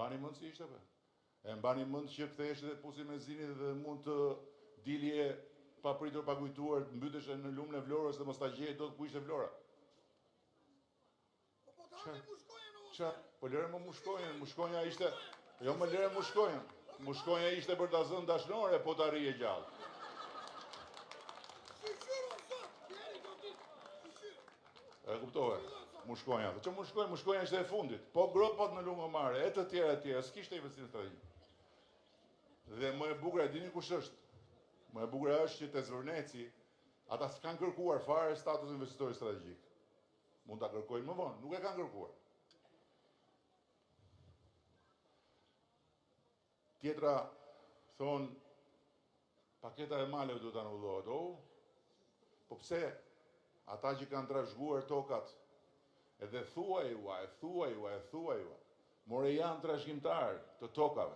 mbani mend si ishte, e mbani mend që kthehesh dhe pusi me zinit dhe mund të dilje pa pritur pa kujtuar, të mbytesh në lumën e Vlorës dhe mos ta gjej dot ku ishte Vlora. Po lëre më mushkonja ishte, jo më lëre mushkonja. Mushkonja ishte për ta zënë dashnore, po ta rije gjallë. E kuptove, mushkonja. Që mushkonja ishte e fundit. Po gropat në lungomare, e të tjera, s'kishte investim strategjik. Dhe më e bukur e dini kush është? Më e bukur është që te Zvërneci, ata s'kan kërkuar fare status investitori strategjik. Mund ta kërkojnë më vonë, nuk e kanë kërkuar. Tjetra thonë, paketa e maleve duhet të anullohet. Po pse ata që kanë trashëguar tokat, edhe thuaj, more janë trashëgimtar të tokave.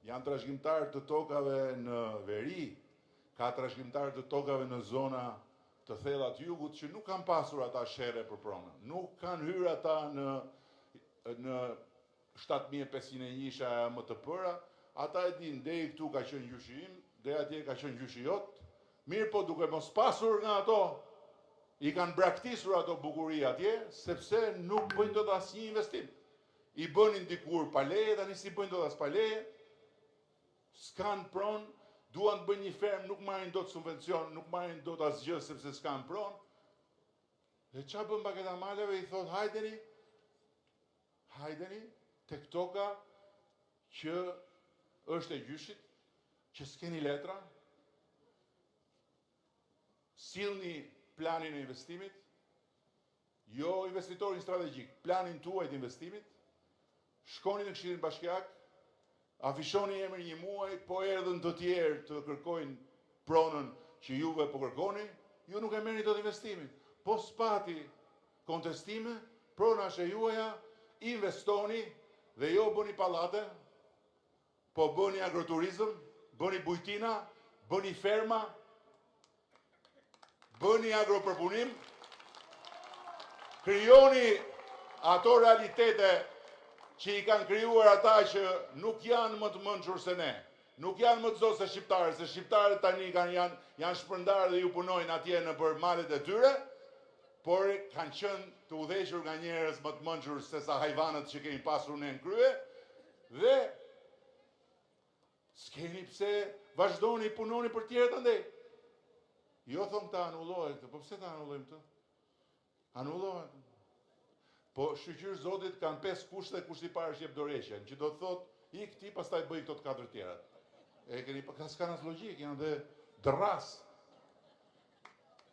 Janë trashëgimtar të tokave në veri, ka trashëgimtar të tokave në zona të thella të jugut që nuk kanë pasur ata shere për pronën. Nuk kanë hyrë ata në 7501 më të përa. Ata e din, deri këtu ka qenë gjyshi im, deri atje ka qenë gjyshi jot. Mirë po duke mos pasur nga ato, i kanë braktisur ato bukuri atje, sepse nuk bëjnë dot asnjë investim. I bënin dikur pa leje, tani si bëjnë dot as pa leje. S'kan pronë, duan të bëjnë një fermë, nuk marrin dot subvencion, nuk marrin dot asgjë sepse s'kan pronë. Dhe ç'a bën paketa maleve, i thot hajdeni tek toka që është e gjyshit, që s'keni letra, sillni planin e investimit, jo investitorin strategjik, planin tuaj të investimit, shkoni në Këshillin Bashkiak, afishoni emrin një muaj, po erdhën të tjerë të kërkojnë pronën që juve po kërkoni, ju nuk e merrni dot investimin. Po s'pati kontestime, prona është e juaja, investoni dhe jo bëni pallate, po bëni agroturizëm, bëni bujtina, bëni ferma, bëni agropërpunim, krijoni ato realitete që i kanë krijuar ata që nuk janë më të mençur se ne, nuk janë më të zotë se shqiptarët, se shqiptarët tani janë shpërndarë dhe ju punojnë atje në për malet e tyre, por kanë qenë të udhëhequr nga njerëz më të mençur se sa hajvanët që kemi pasur ne në krye, dhe s'keni pse vazhdoni punoni për tjerët andej. Jo thonë ta anullohet, po pse ta anullojmë të? Anullohet. Po shqyqyrë Zotit kanë 5 kushte, kushti parë është jep dorëheqjen, që do të thotë, i këti pastaj bëj këto 4 tjerat. E keni s'kan as logjik, janë dhe dërras.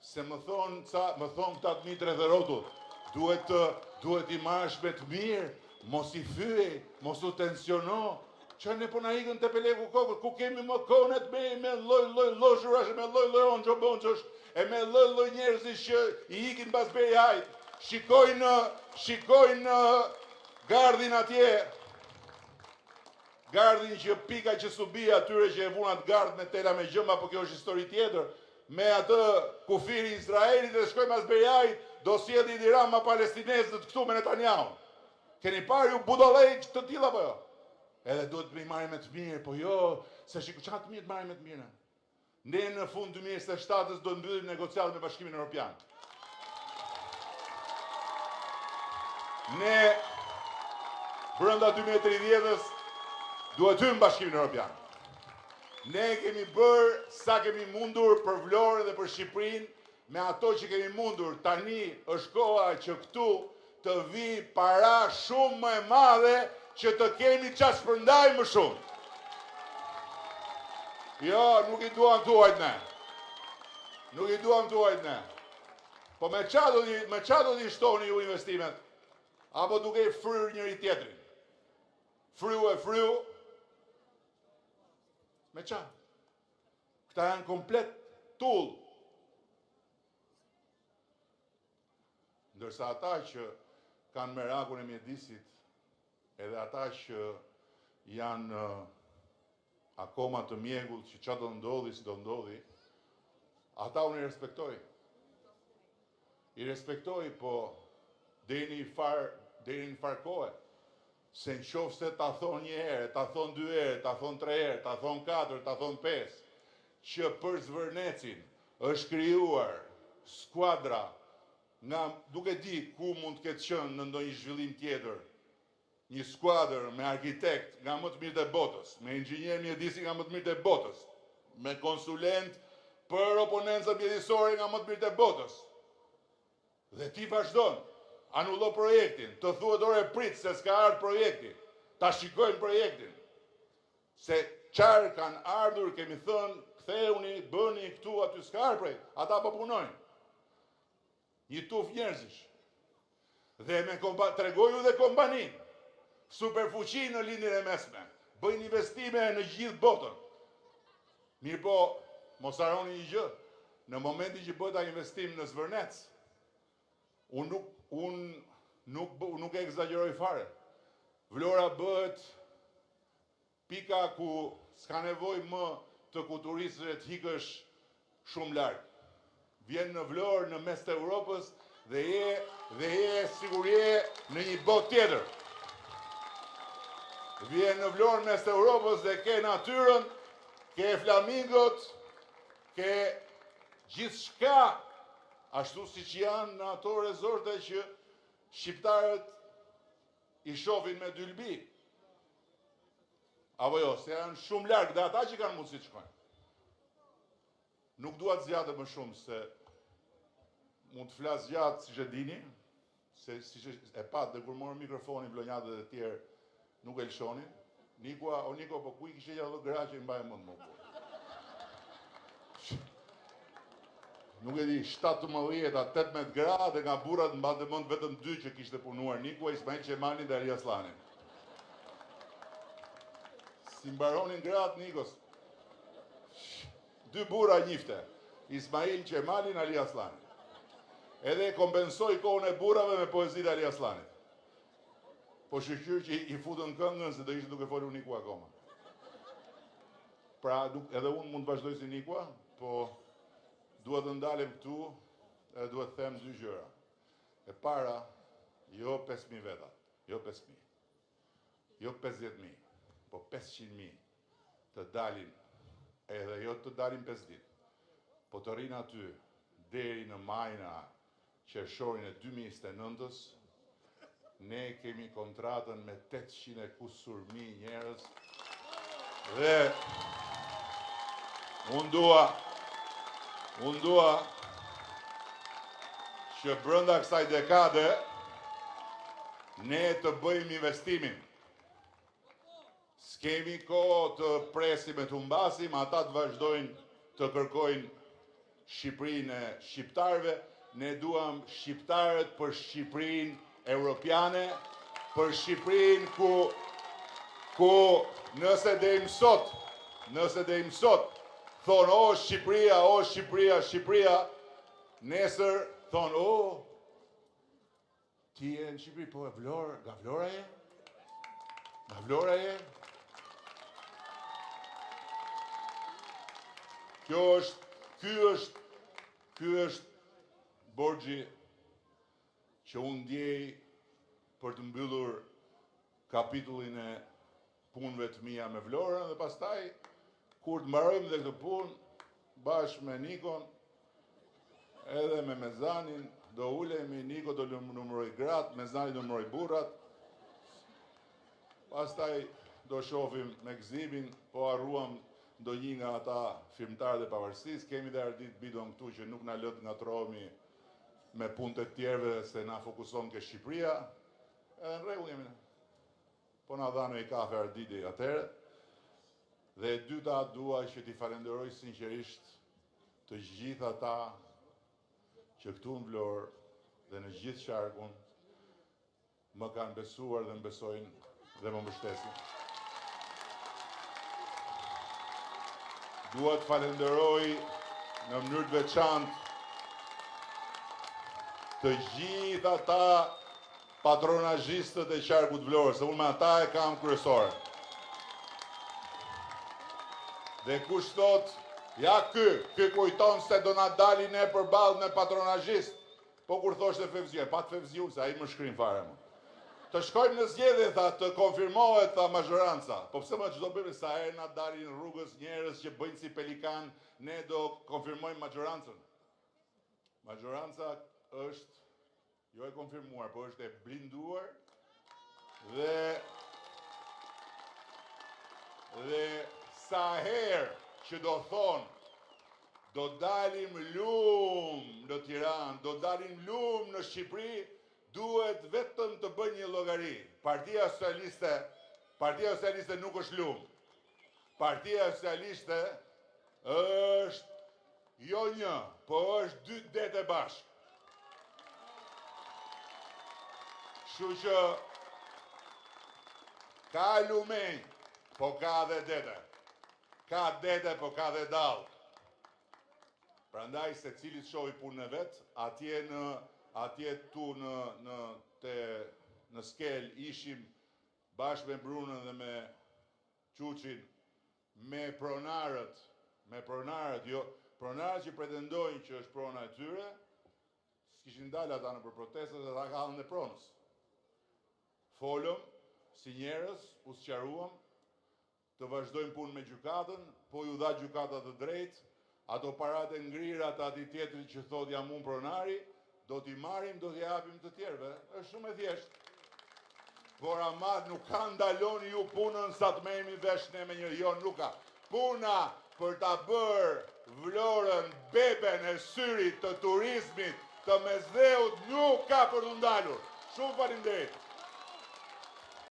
Se më thonë këta të mitre dhe rotut, duhet i marrësh me të mirë, mos i fyej, mos u tensiono, që ne po na ikën te peleku kokët, ku kemi më konet me lloj loshurash, me lloj onxho-bonxhosh, e me lloj njerëzish që i ikin pas beri hajt. Shikojnë gardhin atje, gardhin që pika që subi atyre që e vunat gardh me tela me gjëmba, po kjo është histori tjetër, me atë kufiri Izraelit dhe shkojnë mas beri hajt, do sjellë i Rama palestinezët këtu me Netanyahu. Keni parë ju budollej të tilla apo jo? Edhe duhet të marrim me të mirë, po jo, se çka të mirë të marrim me të mirë. Ne në fund 2027 do të mbyllim negociatat me Bashkimin Evropian. Ne brenda 2030-s duhet hym Bashkimin Evropian. Ne kemi bërë sa kemi mundur për Vlorën dhe për Shqipërinë, me ato që kemi mundur. Tani është koha që këtu të vi para shumë më e madhe që të kemi çfarë shpërndaj më shumë. Jo, nuk i duam tuajt ne. Nuk i duam tuajt ne. Po me qa do t'i shtoni ju investimet? Apo duke i fryrë njëri tjetrin? Fryu. Me qa? Këta janë komplet tull. Ndërsa ata që kanë merakun e mjedisit, edhe ata që janë akoma të mjegull që çfarë do ndodhi, si do ndodhi, ata unë i respektoj. I respektoj, po deri në një farë kohe. se në qofë se ta thonë një herë, ta thonë 2 herë, ta thonë 3 herë, ta thonë 4, ta thonë 5, që për Zvërnecin është krijuar skuadra nga duke di ku mund të ketë qenë në ndonjë zhvillim tjetër, një skuadër me arkitekt nga më të mirët e botës, me inxhinier mjedisi nga më të mirët e botës, me konsulent për oponencë mjedisore nga më të mirët e botës. Dhe ti vazhdon, anullo projektin, të thuhet ore prit se s'ka ardhur projekti, ta shikojnë projektin. Se qarë kanë ardhur, kemi thënë, ktheuni, bëni këtu aty s'ka ardhur projekt, ata po punojnë. Një tuf njerëzish. Dhe me tregoju dhe kompanin, superfuqi në lindjen e mesme, bëjnë investime në gjithë botën. Mirë po, mos harroni një gjë, në momentin që bëhet ai investim në Zvërnec, unë nuk e egzageroj fare. Vlora bëhet pika ku s'ka nevoj më të kuturistëve të hikësh shumë larg. Vjen në Vlorë në mes të Europës dhe je sigurie në një botë tjetër. Vjen në Vlorë në mes të Europës dhe ke natyrën, ke flamingot, ke gjithçka, ashtu si që janë në ato rezorte që shqiptarët i shohin me dylbi. Apo jo, se janë shumë larg dhe ata që kanë mundësi të shkojnë. Nuk dua të zgjatem më shumë se mund të flas gjatë siç e dini, se siç e pat dhe kur morën mikrofonin vlonjatët e tjerë nuk e lëshonin. Niko, po ku i kishe gjatë gra që i mbaj mend më? Nuk e di, 17-18 gra dhe nga burrat mbante mend vetëm 2 që kishte punuar, Niku, Ismail Qemali dhe Ali Aslani. Si mbaronin gratë Nikos? 2 burra njifte, Ismail Qemali dhe Ali Aslani. Edhe kompensoi kohën e burrave me poezitë e Ali Aslanit. Po shqyr që i futën këngën se do ishte duke folur Niku akoma. Pra, edhe unë mund të vazhdoj si Nikua, po duhet të ndalem këtu e duhet të them 2 gjëra. E para, jo 5.000 veta, jo 5.000, jo 50.000, po 500.000 të dalin, edhe jo të dalin 5 ditë, po të rinë aty deri në majna qershorin e 2029-ës, ne kemi kontratën me 800 kusur mijë njerëz dhe unë dua që brenda kësaj dekade ne të bëjmë investimin. S'kemi kohë të presim e të humbasim, ata të vazhdojnë të kërkojnë Shqipërinë e shqiptarëve, ne duam shqiptarët për Shqipërinë europiane, për Shqipërinë ku nëse deri më sot thonë o Shqipëria, o Shqipëria, Shqipëria, nesër thonë o ti je në Shqipëri, po e Vlorë, nga Vlora je? Nga Vlora je? Ky është borxhi që unë ndjej për të mbyllur kapitullin e punëve të mia me Vlorën dhe pastaj kur të mbarojmë dhe këtë punë bashkë me Nikon edhe me Mezanin, do ulemi, Niko do numëroj gratë, Mezani do numëroj burrat. Pastaj do shohim me gëzimin, po harruam ndonjë nga ata firmtarët e pavarësisë, kemi dhe Ardit Bidon këtu që nuk na lë të ngatrohemi me punët e tjerëve se na fokuson ke Shqipëria. Edhe në rregull jemi ne. Po na dhanë i kafe Arditi atëherë. Dhe e dyta dua që t'i falenderoj sinqerisht të gjithë ata që këtu në Vlorë dhe në gjithë qarkun më kanë besuar dhe më besojnë dhe më mbështesin. Dua të falenderoj në mënyrë të veçantë të gjithë ata patronazhistët e qarkut të Vlorës, se unë me ata e kam kryesore. Dhe kush thot, ja ky kujton se do na dalin ne përballë me patronazhist, po kur thoshte Fevziu, pat Fevziu, se ai më shkrim fare më. të shkojmë në zgjedhje, tha, të konfirmohet, tha, mazhoranca. Po pse më çdo bëjmë sa herë na dalin rrugës njerëz që bëjnë si pelikan, ne do konfirmojmë mazhorancën. Mazhoranca është jo e konfirmuar, po është e blinduar dhe sa herë që do thonë do dalim lumë në Tiranë, do dalim lumë në Shqipëri, duhet vetëm të bëjë një llogari. Partia Socialiste nuk është lumë. Partia Socialiste është jo një, po është 2 dete bashkë. Kështu që ka lumenj, po ka dhe dete. Ka dete, po ka dhe dallë. Prandaj se cilit shohi punën e vetë, atje tu në skel ishim bashkë me Brunën dhe me Quqin, me pronarët, jo, pronarët që pretendojnë që është prona e tyre, s'kishin dalë ata në për protestet dhe ata kallën e pronës. Folëm, si njerëz, u sqaruam, të vazhdojmë punë me gjykatën, po ju dha gjykata të drejtë, ato parat e ngrirat ati tjetëri që thot jam unë pronari, do t'i marim, do t'i japim të tjerve. Është shumë e thjeshtë. Por amat nuk ka ndaloni ju punën sa të merremi vesh ne me njëri. Jo, nuk ka. Puna për ta bërë Vlorën beben e syrit të turizmit të Mesdheut nuk ka për të ndalur. Shumë faleminderit.